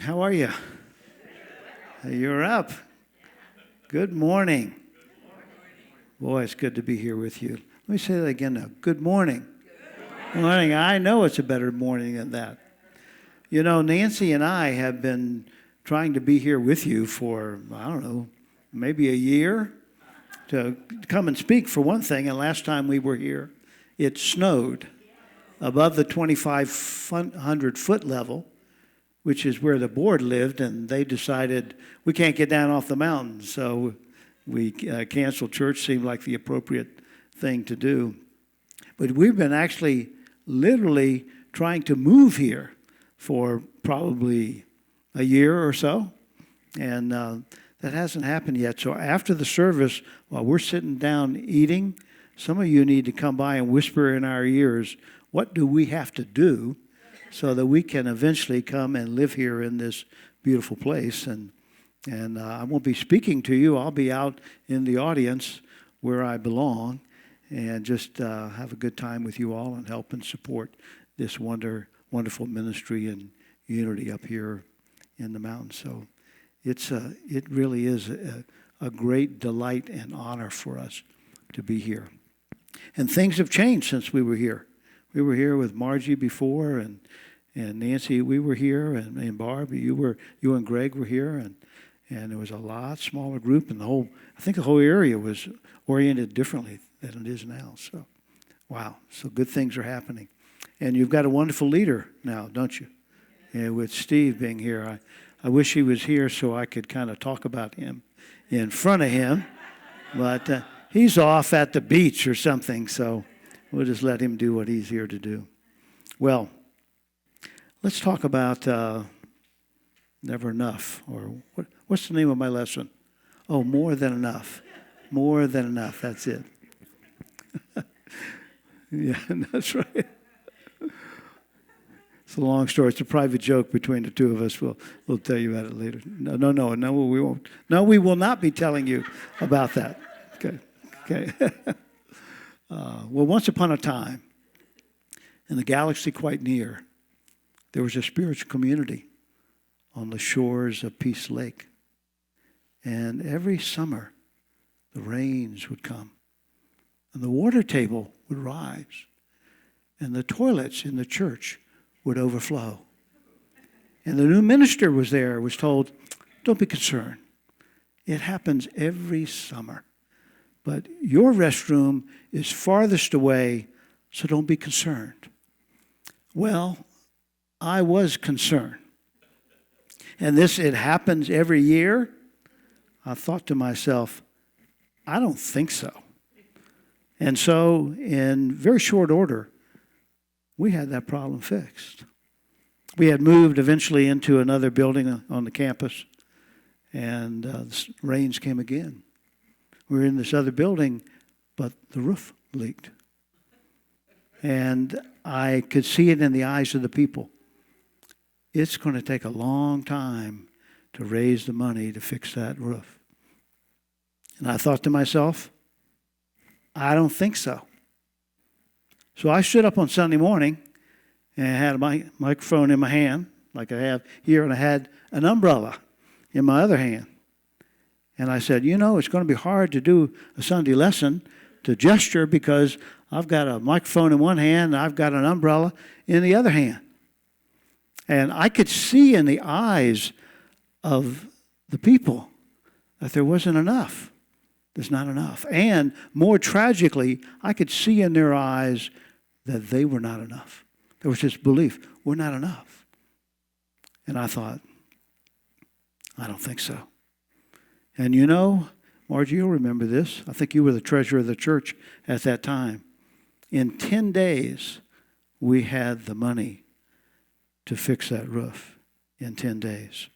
How are you? You're up. Good morning. Boy, it's good to be here with you. Let me say that again now. Good morning. Good morning. I know it's a better morning than that. You know, Nancy and I have been trying to be here with you for, I don't know, maybe a year to come and speak for one thing. And last time we were here, it snowed above the 2,500 foot level, which is where the board lived, and they decided we can't get down off the mountain. So we canceled church. Seemed like the appropriate thing to do. But we've been actually literally trying to move here for probably a year or so, and that hasn't happened yet. So after the service, while we're sitting down eating, some of you need to come by and whisper in our ears, what do we have to do so that we can eventually come and live here in this beautiful place. And I won't be speaking to you. I'll be out in the audience where I belong and just have a good time with you all and help and support this wonderful ministry and unity up here in the mountains. So it really is a great delight and honor for us to be here. And things have changed since we were here. We were here with Margie before, and Nancy, we were here, and Barb, you and Greg were here, and it was a lot smaller group, and I think the whole area was oriented differently than it is now. So, wow, so good things are happening. And you've got a wonderful leader now, don't you? Yeah, with Steve being here. I wish he was here so I could kind of talk about him in front of him, but he's off at the beach or something, so we'll just let him do what he's here to do. Well, let's talk about never enough, or what's the name of my lesson? Oh, more than enough. More than enough, that's it. Yeah, that's right. It's a long story. It's a private joke between the two of us. We'll tell you about it later. No, we won't. No, we will not be telling you about that. Okay. Well, once upon a time, in a galaxy quite near, there was a spiritual community on the shores of Peace Lake. And every summer, the rains would come, and the water table would rise, and the toilets in the church would overflow. And the new minister was told, don't be concerned. It happens every summer. But your restroom is farthest away, so don't be concerned. Well, I was concerned. And it happens every year. I thought to myself, I don't think so. And so in very short order, we had that problem fixed. We had moved eventually into another building on the campus, and the rains came again. We were in this other building, but the roof leaked. And I could see it in the eyes of the people. It's going to take a long time to raise the money to fix that roof. And I thought to myself, I don't think so. So I stood up on Sunday morning and I had a microphone in my hand, like I have here, and I had an umbrella in my other hand. And I said, it's going to be hard to do a Sunday lesson to gesture because I've got a microphone in one hand and I've got an umbrella in the other hand. And I could see in the eyes of the people that there wasn't enough. There's not enough. And more tragically, I could see in their eyes that they were not enough. There was this belief, we're not enough. And I thought, I don't think so. And Margie, you'll remember this. I think you were the treasurer of the church at that time. In 10 days, we had the money to fix that roof in 10 days.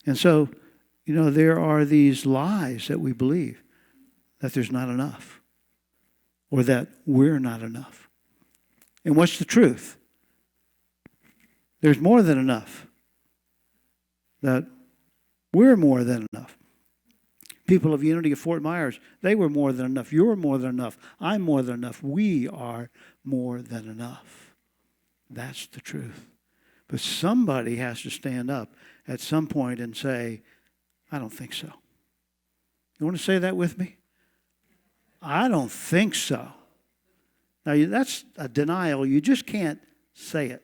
And so, there are these lies that we believe, that there's not enough, or that we're not enough. And what's the truth? There's more than enough. That we're more than enough. People of Unity of Fort Myers, they were more than enough. You're more than enough. I'm more than enough. We are more than enough. That's the truth. But somebody has to stand up at some point and say, I don't think so. You want to say that with me? I don't think so. Now, that's a denial. You just can't say it,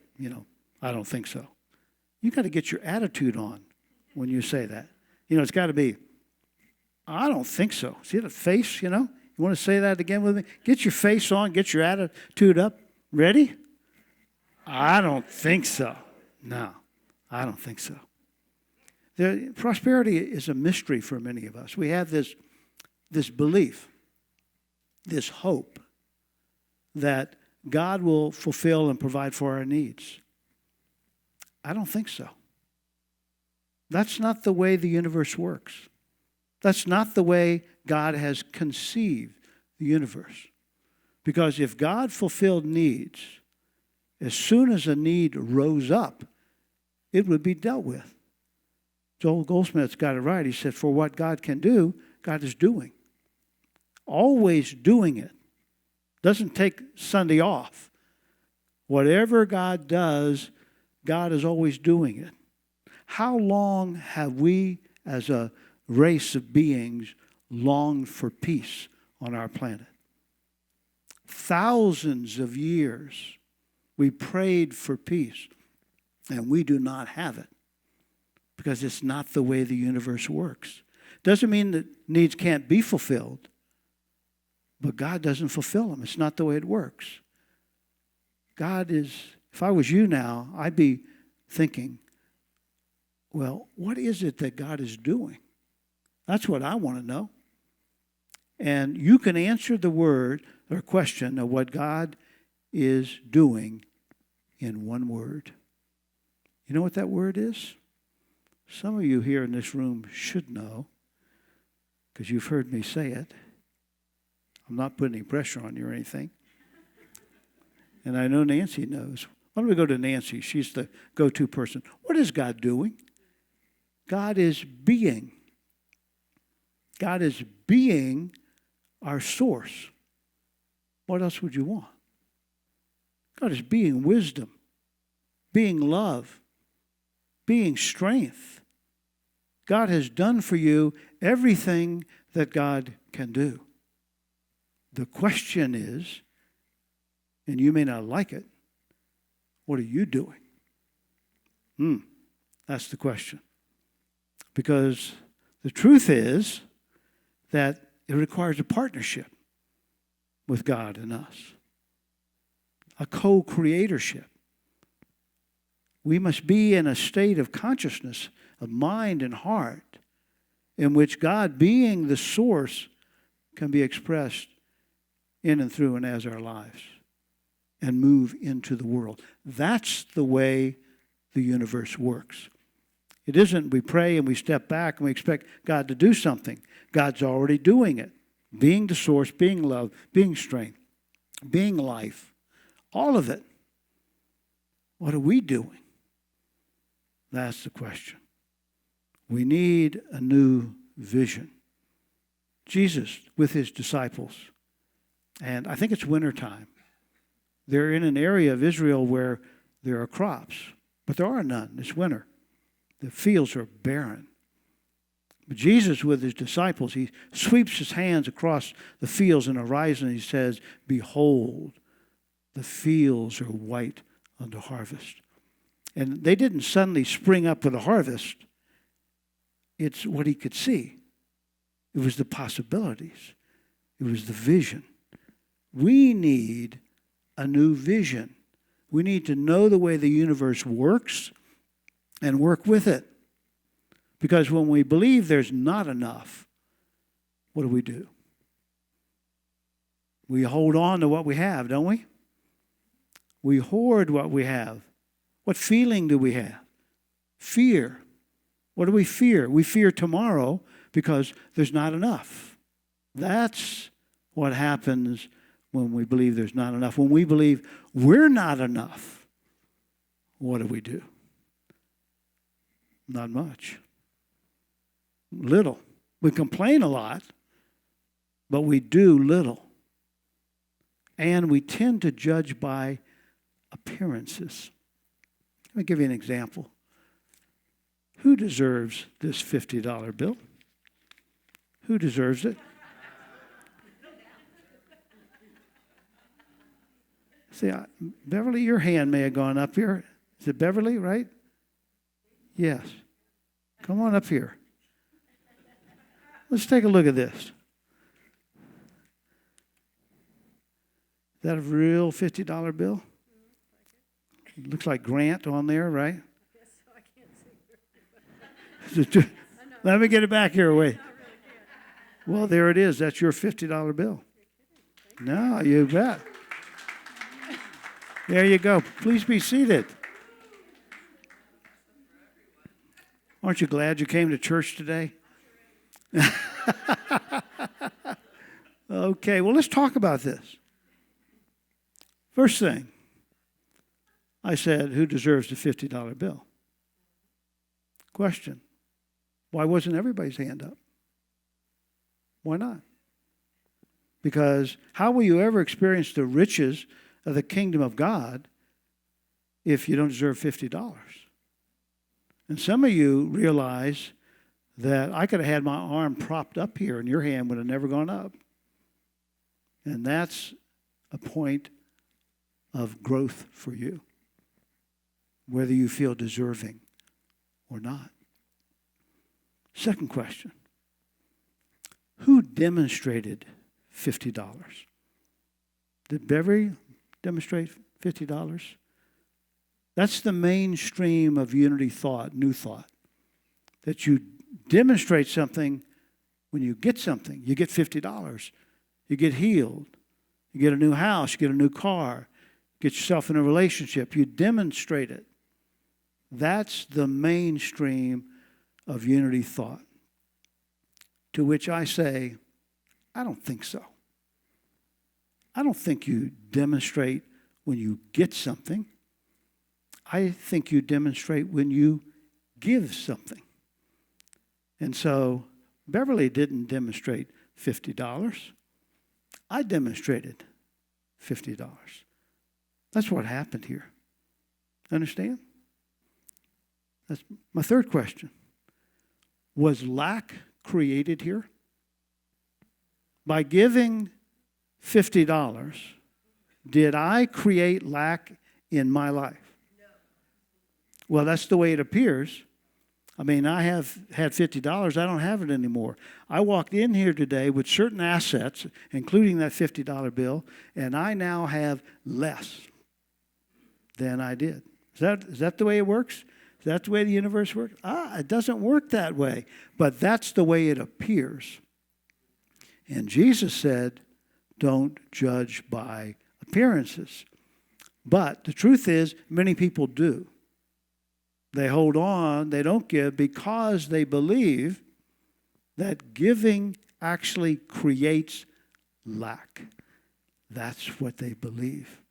I don't think so. You got to get your attitude on when you say that. It's got to be, I don't think so. See the face, You want to say that again with me? Get your face on, get your attitude up. Ready? I don't think so. No, I don't think so. Prosperity is a mystery for many of us. We have this belief, this hope that God will fulfill and provide for our needs. I don't think so. That's not the way the universe works. That's not the way God has conceived the universe. Because if God fulfilled needs, as soon as a need rose up, it would be dealt with. Joel Goldsmith's got it right. He said, for what God can do, God is doing. Always doing it. Doesn't take Sunday off. Whatever God does, God is always doing it. How long have we as a race of beings longed for peace on our planet? Thousands of years we prayed for peace, and we do not have it because it's not the way the universe works. Doesn't mean that needs can't be fulfilled, but God doesn't fulfill them. It's not the way it works. God is, if I was you now, I'd be thinking, well, what is it that God is doing? That's what I want to know. And you can answer the word or question of what God is doing in one word. You know what that word is? Some of you here in this room should know because you've heard me say it. I'm not putting any pressure on you or anything. And I know Nancy knows. Why don't we go to Nancy? She's the go-to person. What is God doing? God is being. God is being our source. What else would you want? God is being wisdom, being love, being strength. God has done for you everything that God can do. The question is, and you may not like it, what are you doing? That's the question. Because the truth is that it requires a partnership with God and us, a co-creatorship. We must be in a state of consciousness, of mind and heart, in which God, being the source, can be expressed in and through and as our lives and move into the world. That's the way the universe works. It isn't we pray and we step back and we expect God to do something. God's already doing it. Being the source, being love, being strength, being life. All of it. What are we doing? That's the question. We need a new vision. Jesus with his disciples, and I think it's wintertime. They're in an area of Israel where there are crops, but there are none. It's winter. The fields are barren. But Jesus with his disciples, he sweeps his hands across the fields and horizon, and he says, behold, the fields are white unto harvest. And they didn't suddenly spring up with a harvest. It's what he could see. It was the possibilities. It was the vision. We need a new vision. We need to know the way the universe works and work with it. Because when we believe there's not enough, what do? We hold on to what we have, don't we? We hoard what we have. What feeling do we have? Fear. What do we fear? We fear tomorrow because there's not enough. That's what happens when we believe there's not enough. When we believe we're not enough, what do? Not much. Little. We complain a lot, but we do little. And we tend to judge by appearances. Let me give you an example. Who deserves this $50 bill? Who deserves it? See, Beverly, your hand may have gone up here. Is it Beverly, right? Yes. Come on up here. Let's take a look at this. Is that a real $50 bill? It looks like Grant on there, right? Let me get it back here. Wait. Well, there it is. That's your $50 bill. No, you bet. There you go. Please be seated. Aren't you glad you came to church today? Okay, well, let's talk about this. First thing, I said, who deserves the $50 bill? Question, why wasn't everybody's hand up? Why not? Because how will you ever experience the riches of the kingdom of God if you don't deserve $50? And some of you realize that I could have had my arm propped up here and your hand would have never gone up. And that's a point of growth for you, whether you feel deserving or not. Second question, who demonstrated $50? Did Beverly demonstrate $50? That's the mainstream of unity thought, new thought. That you demonstrate something when you get something. You get $50. You get healed. You get a new house. You get a new car. Get yourself in a relationship. You demonstrate it. That's the mainstream of unity thought. To which I say, I don't think so. I don't think you demonstrate when you get something. I think you demonstrate when you give something. And so Beverly didn't demonstrate $50. I demonstrated $50. That's what happened here. Understand? That's my third question. Was lack created here? By giving $50, did I create lack in my life? No. Well, that's the way it appears. I mean, I have had $50. I don't have it anymore. I walked in here today with certain assets, including that $50 bill, and I now have less than I did. Is that the way it works? Is that the way the universe works? It doesn't work that way. But that's the way it appears. And Jesus said, don't judge by appearances. But the truth is, many people do. They hold on, they don't give because they believe that giving actually creates lack. That's what they believe.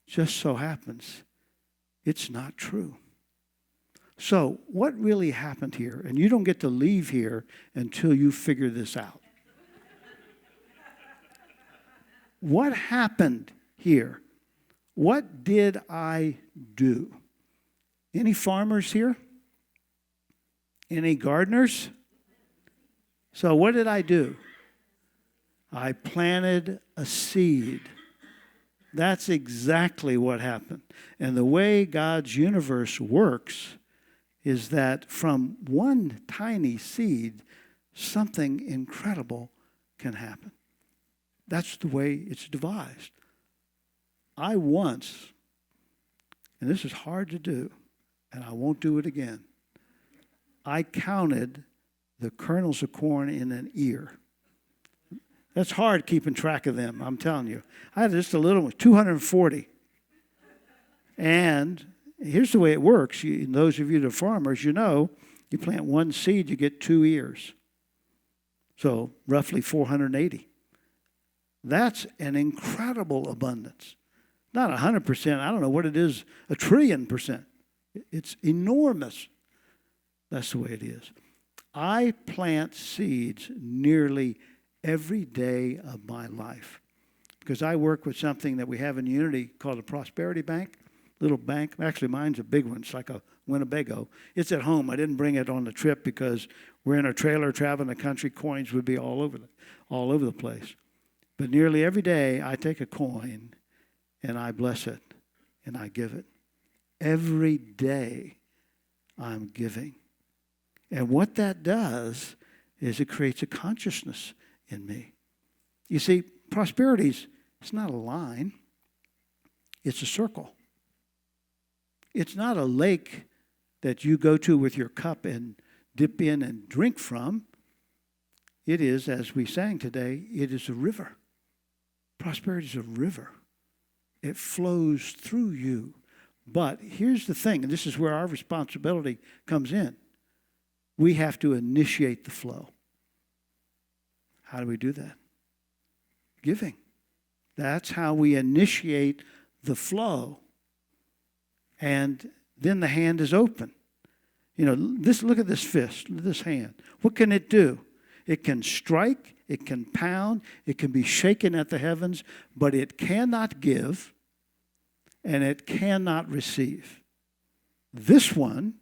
Just so happens, it's not true. So, what really happened here? And you don't get to leave here until you figure this out. What happened here? What did I do? Any farmers here? Any gardeners? So what did I do? I planted a seed. That's exactly what happened. And the way God's universe works is that from one tiny seed, something incredible can happen. That's the way it's devised. I once, and this is hard to do, and I won't do it again, I counted the kernels of corn in an ear. That's hard keeping track of them, I'm telling you. I had just a little one, 240. And here's the way it works. Those of you that are farmers, you know, you plant one seed, you get 2 ears. So roughly 480. That's an incredible abundance. Not 100%. I don't know what it is, 1 trillion percent. It's enormous. That's the way it is. I plant seeds nearly every day of my life because I work with something that we have in Unity called a prosperity bank. little bank. Actually, mine's a big one. It's like a Winnebago. It's at home. I didn't bring it on the trip because we're in a trailer traveling the country. Coins would be all over the place. But nearly every day, I take a coin and I bless it and I give it. Every day, I'm giving. And what that does is it creates a consciousness in me. You see, prosperity's it's not a line. It's a circle. It's not a lake that you go to with your cup and dip in and drink from. It is, as we sang today, it is a river. Prosperity is a river. It flows through you. But here's the thing, and this is where our responsibility comes in. We have to initiate the flow. How do we do that? Giving. That's how we initiate the flow. And then the hand is open. You know, look at this fist, this hand. What can it do? It can strike, it can pound, it can be shaken at the heavens, but it cannot give and it cannot receive. This one,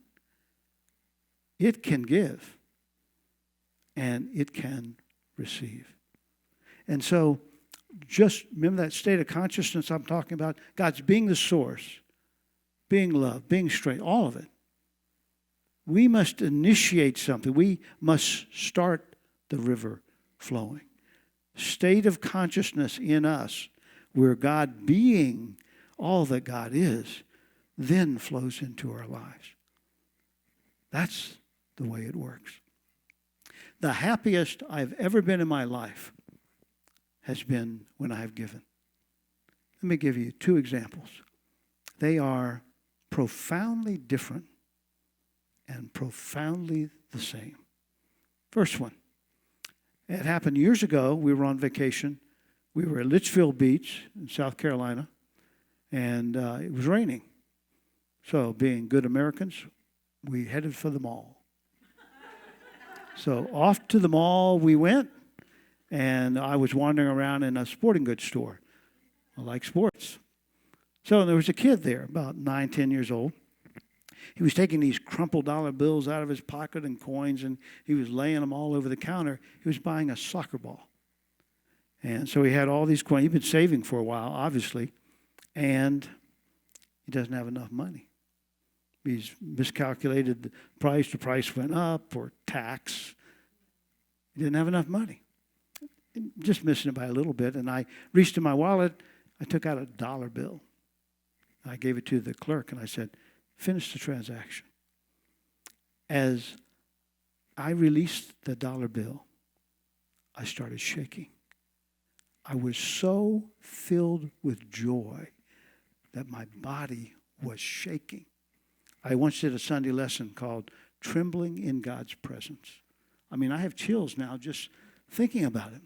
it can give and it can receive. And so, just remember that state of consciousness I'm talking about. God's being the source, being love, being strength, all of it. We must initiate something. We must start the river flowing. State of consciousness in us where God being all that God is then flows into our lives. That's the way it works. The happiest I've ever been in my life has been when I have given. Let me give you two examples. They are profoundly different and profoundly the same. First one. It happened years ago. We were on vacation. We were at Litchfield Beach in South Carolina, and it was raining. So, being good Americans, we headed for the mall. So, off to the mall we went, and I was wandering around in a sporting goods store. I like sports. So, there was a kid there, about 9, 10 years old. He was taking these crumpled dollar bills out of his pocket and coins, and he was laying them all over the counter. He was buying a soccer ball. And so he had all these coins. He'd been saving for a while, obviously, and he doesn't have enough money. He's miscalculated the price. The price went up, or tax. He didn't have enough money. Just missing it by a little bit. And I reached in my wallet. I took out a dollar bill. I gave it to the clerk, and I said, finish the transaction. As I released the dollar bill, I started shaking. I was so filled with joy that my body was shaking. I once did a Sunday lesson called Trembling in God's Presence. I mean, I have chills now just thinking about it.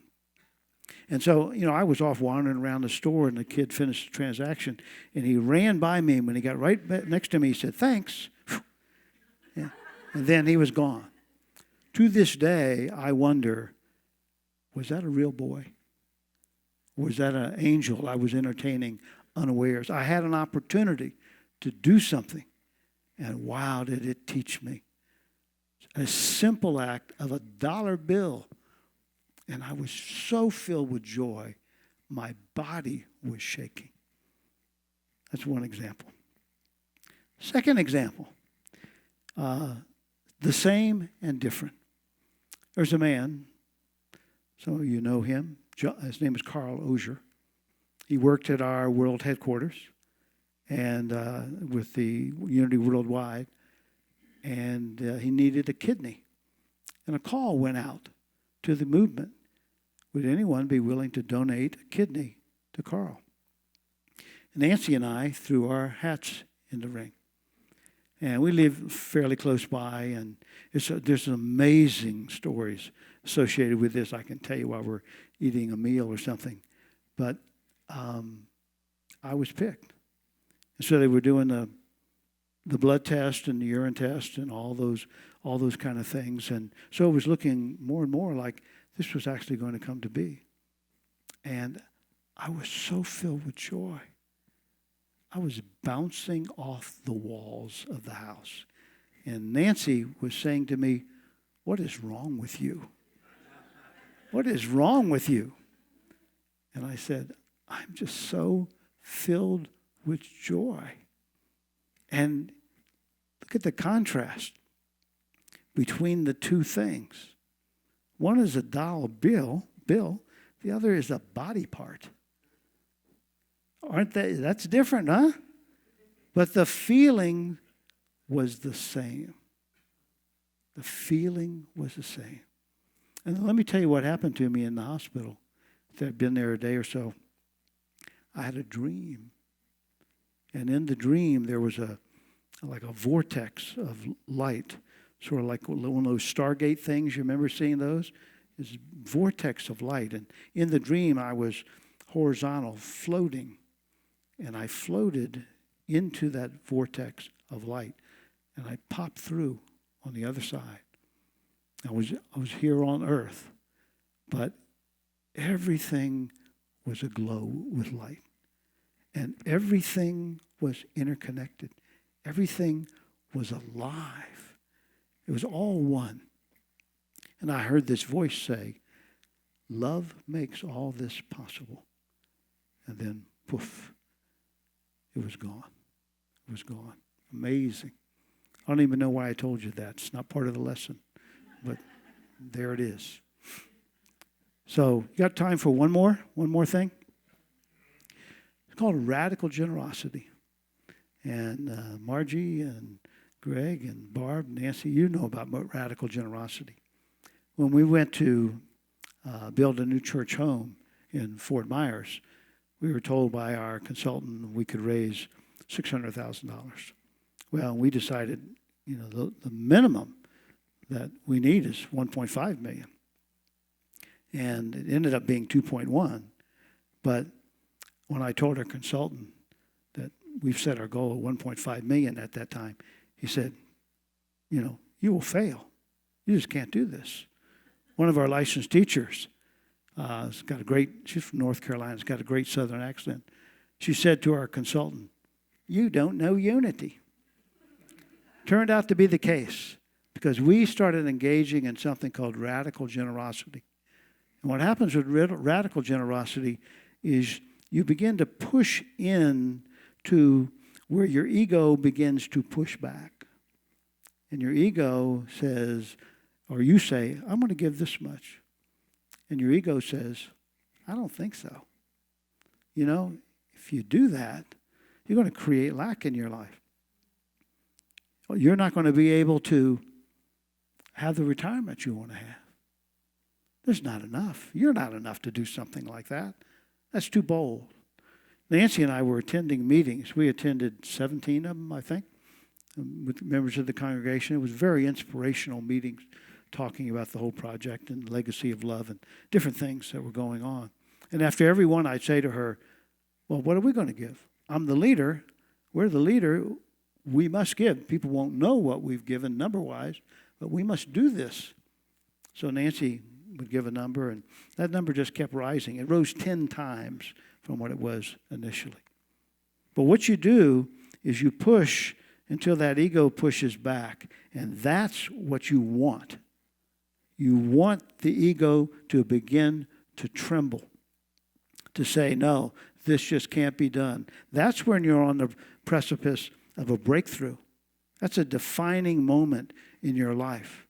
And so, I was off wandering around the store, and the kid finished the transaction, and he ran by me. And when he got right next to me, he said, thanks. Yeah. And then he was gone. To this day, I wonder, was that a real boy? Was that an angel I was entertaining unawares? I had an opportunity to do something, and wow, did it teach me. A simple act of a dollar bill. And I was so filled with joy, my body was shaking. That's one example. Second example, the same and different. There's a man, some of you know him. His name is Carl Ozier. He worked at our world headquarters and with the Unity Worldwide, and he needed a kidney. And a call went out to the movement. Would anyone be willing to donate a kidney to Carl? Nancy and I threw our hats in the ring. And we live fairly close by, and there's some amazing stories associated with this. I can tell you while we're eating a meal or something. But I was picked. And so they were doing the blood test and the urine test and all those kind of things. And so it was looking more and more like this was actually going to come to be. And I was so filled with joy. I was bouncing off the walls of the house. And Nancy was saying to me, "What is wrong with you? What is wrong with you?" And I said, "I'm just so filled with joy." And look at the contrast between the two things. One is a dollar bill, the other is a body part. That's different, huh? But the feeling was the same. The feeling was the same. And let me tell you what happened to me in the hospital. I'd been there a day or so. I had a dream. And in the dream, there was like a vortex of light, sort of like one of those Stargate things. You remember seeing those? This vortex of light. And in the dream, I was horizontal, floating. And I floated into that vortex of light. And I popped through on the other side. I was here on earth, but everything was aglow with light. And everything was interconnected. Everything was alive. It was all one. And I heard this voice say, "Love makes all this possible." And then, poof, it was gone. It was gone. Amazing. I don't even know why I told you that. It's not part of the lesson. But there it is. So, you got time for one more thing? It's called radical generosity. And Margie and Greg and Barb, Nancy, you know about radical generosity. When we went to build a new church home in Fort Myers, we were told by our consultant we could raise $600,000. Well, we decided, the minimum that we need is $1.5 million. And it ended up being 2.1. But when I told our consultant that we've set our goal at $1.5 million at that time, he said, you will fail. You just can't do this. One of our licensed teachers, she's from North Carolina, has got a great Southern accent. She said to our consultant, "You don't know unity." Turned out to be the case because we started engaging in something called radical generosity. And what happens with radical generosity is you begin to push in to where your ego begins to push back. And your ego says, or you say, "I'm going to give this much." And your ego says, "I don't think so." If you do that, you're going to create lack in your life. You're not going to be able to have the retirement you want to have. There's not enough. You're not enough to do something like that. That's too bold. Nancy and I were attending meetings. We attended 17 of them, I think, with members of the congregation. It was very inspirational meetings talking about the whole project and legacy of love and different things that were going on. And after every one, I'd say to her, "Well, what are we going to give? I'm the leader. We're the leader. We must give. People won't know what we've given number-wise, but we must do this." So Nancy would give a number, and that number just kept rising. It rose 10 times from what it was initially. But what you do is you push until that ego pushes back, and that's what you want. You want the ego to begin to tremble, to say, "No, this just can't be done." That's when you're on the precipice of a breakthrough. That's a defining moment in your life.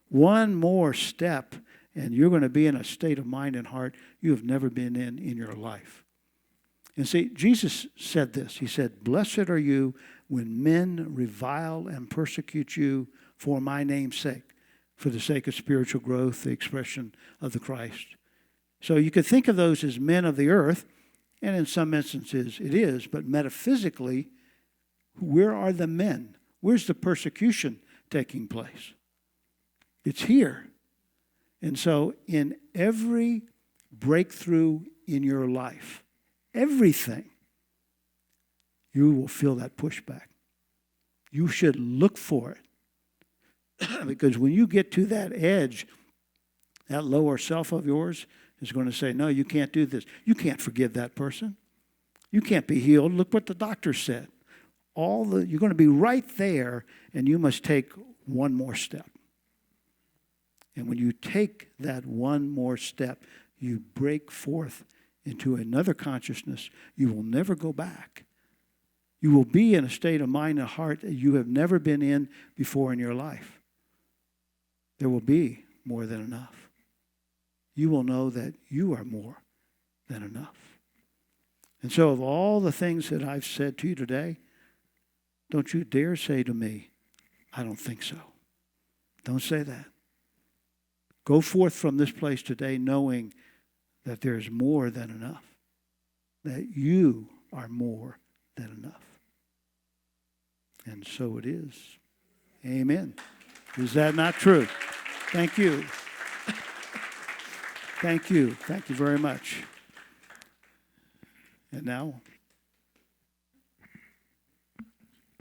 One more step, and you're going to be in a state of mind and heart you have never been in your life. And see, Jesus said this. He said, "Blessed are you when men revile and persecute you for my name's sake," for the sake of spiritual growth, the expression of the Christ. So you could think of those as men of the earth, and in some instances it is, but metaphysically, where are the men? Where's the persecution taking place? It's here. And so in every breakthrough in your life, everything, you will feel that pushback. You should look for it. Because when you get to that edge, that lower self of yours is going to say, "No, you can't do this. You can't forgive that person. You can't be healed. Look what the doctor said. You're going to be right there, and you must take one more step. And when you take that one more step, you break forth into another consciousness. You will never go back. You will be in a state of mind and heart that you have never been in before in your life. There will be more than enough. You will know that you are more than enough. And so of all the things that I've said to you today, don't you dare say to me, I don't think so. Don't say that. Go forth from this place today knowing that there's more than enough. That you are more than enough. And so it is. Amen. Is that not true? Thank you. Thank you. Thank you very much. And now